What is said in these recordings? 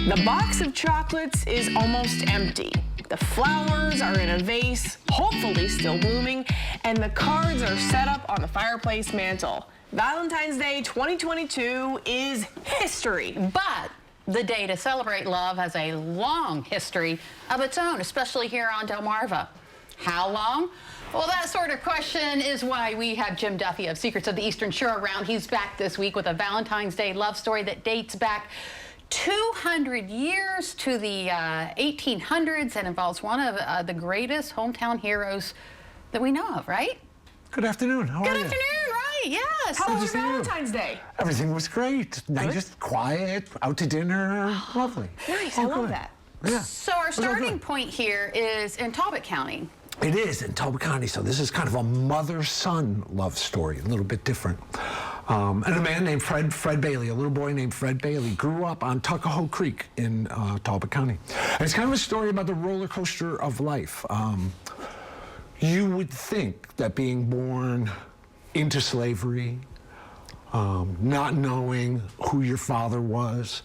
The box of chocolates is almost empty. The flowers are in a vase, hopefully still blooming, and the cards are set up on the fireplace mantle. Valentine's Day 2022 is history. But the day to celebrate love has a long history of its own, especially here on Delmarva. How long? Well, that sort of question is why we have Jim Duffy of Secrets of the Eastern Shore around. He's back this week with a Valentine's Day love story that dates back 200 years to the 1800s and involves one of the greatest hometown heroes that we know of, right? Good afternoon. How are you? Good afternoon, right, yes. How was your Valentine's Day? Everything was great. Nice, just quiet, out to dinner, lovely. Nice, I love that. Yeah. So our starting point here is in Talbot County. It is in Talbot County, so this is kind of a mother-son love story, a little bit different. And a man named Fred Bailey, a little boy named Fred Bailey, grew up on Tuckahoe Creek in Talbot County. And it's kind of a story about the roller coaster of life. You would think that being born into slavery, not knowing who your father was,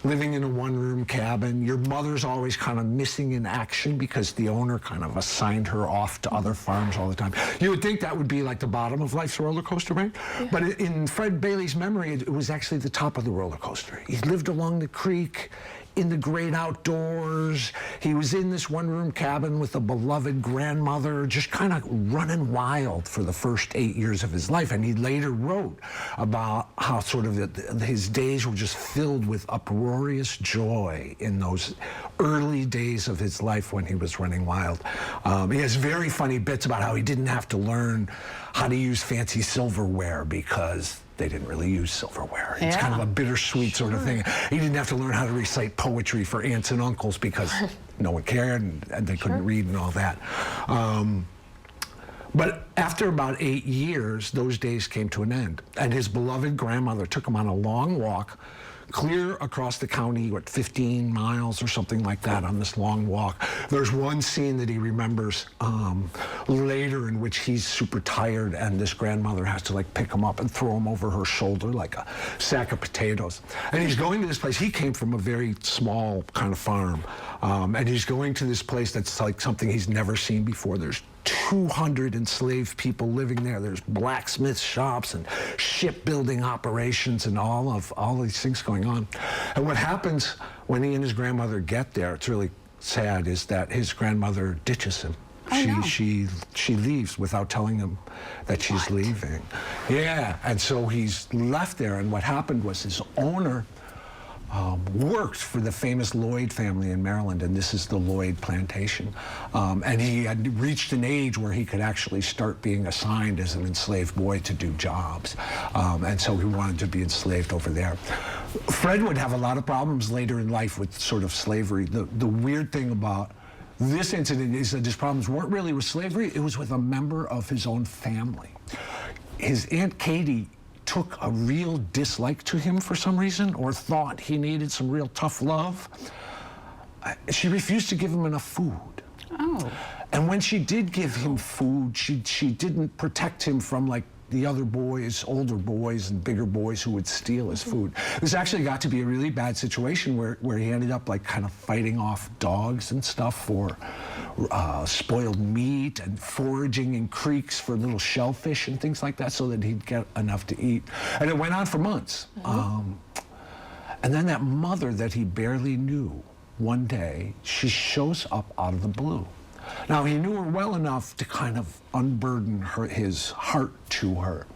living in a one-room cabin, your mother's always kind of missing in action because the owner kind of assigned her off to other farms all the time. You would think that would be like the bottom of life's roller coaster, right? Yeah. But in Fred Bailey's memory, it was actually the top of the roller coaster. He lived along the creek, in the great outdoors. He was in this one-room cabin with a beloved grandmother, just kind of running wild for the first 8 years of his life. And he later wrote about how sort of his days were just filled with uproarious joy in those early days of his life when he was running wild. He has very funny bits about how he didn't have to learn how to use fancy silverware because they didn't really use silverware. It's kind of a bittersweet sort of thing. He didn't have to learn how to recite poetry for aunts and uncles because no one cared and they couldn't read and all that. But after about 8 years, those days came to an end. And his beloved grandmother took him on a long walk, clear across the county, what, 15 miles or something like that on this long walk. There's one scene that he remembers later in which he's super tired and this grandmother has to like pick him up and throw him over her shoulder like a sack of potatoes. And he's going to this place. He came from a very small kind of farm. And he's going to this place that's like something he's never seen before. There's 200 enslaved people living there. There's blacksmith shops and shipbuilding operations and all these things going on. And what happens when he and his grandmother get there, it's really sad, is that his grandmother ditches him. She leaves without telling him that she's leaving. Yeah, and so he's left there, and what happened was his owner worked for the famous Lloyd family in Maryland, and this is the Lloyd plantation. And he had reached an age where he could actually start being assigned as an enslaved boy to do jobs. And so he wanted to be enslaved over there. Fred would have a lot of problems later in life with sort of slavery. The weird thing about this incident is that his problems weren't really with slavery, it was with a member of his own family. His Aunt Katie took a real dislike to him for some reason, or thought he needed some real tough love. She refused to give him enough food. Oh. And when she did give him food, she didn't protect him from like the other boys, older boys and bigger boys who would steal his food. This actually got to be a really bad situation where he ended up like kind of fighting off dogs and stuff for spoiled meat and foraging in creeks for little shellfish and things like that so that he'd get enough to eat. And it went on for months. And then that mother that he barely knew, one day, she shows up out of the blue. Now, he knew her well enough to kind of unburden his heart to her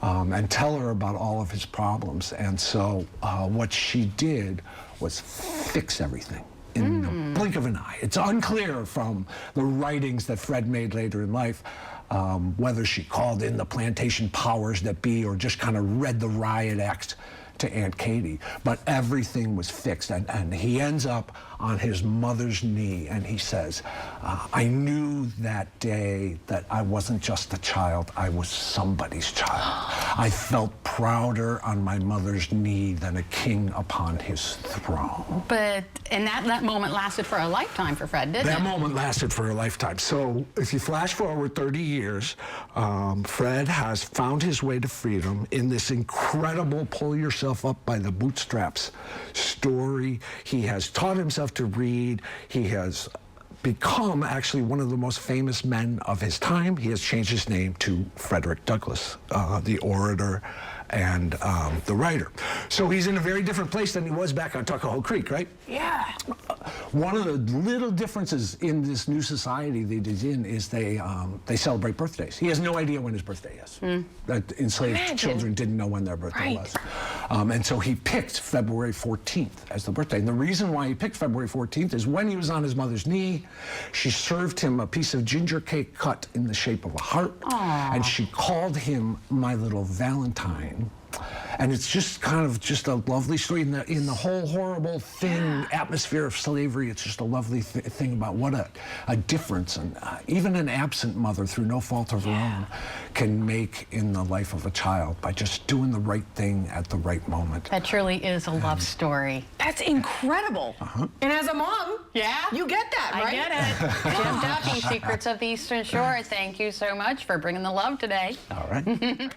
and tell her about all of his problems. And so what she did was fix everything in the blink of an eye. It's unclear from the writings that Fred made later in life whether she called in the plantation powers that be or just kind of read the riot act to Aunt Katie, but everything was fixed. And he ends up on his mother's knee and he says, I knew that day that I wasn't just a child, I was somebody's child. I felt prouder on my mother's knee than a king upon his throne. But, and that moment lasted for a lifetime for Fred, didn't it? That moment lasted for a lifetime. So if you flash forward 30 years, Fred has found his way to freedom in this incredible pull yourself himself up by the bootstraps story. He has taught himself to read. He has become actually one of the most famous men of his time. He has changed his name to Frederick Douglass, the orator and the writer. So he's in a very different place than he was back on Tuckahoe Creek, right? Yeah. One of the little differences in this new society that he's in is they celebrate birthdays. He has no idea when his birthday is. That enslaved children didn't know when their birthday was. And so he picked February 14th as the birthday. And the reason why he picked February 14th is when he was on his mother's knee, she served him a piece of ginger cake cut in the shape of a heart. Aww. And she called him my little Valentine. And it's just kind of just a lovely story in the whole horrible thin atmosphere of slavery. It's just a lovely thing about what a difference and even an absent mother through no fault of her own can make in the life of a child by just doing the right thing at the right moment. That truly is a love story. That's incredible. And as a mom, you get that, right? I get it. Jim Duffy, Secrets of the Eastern Shore, thank you so much for bringing the love today. All right.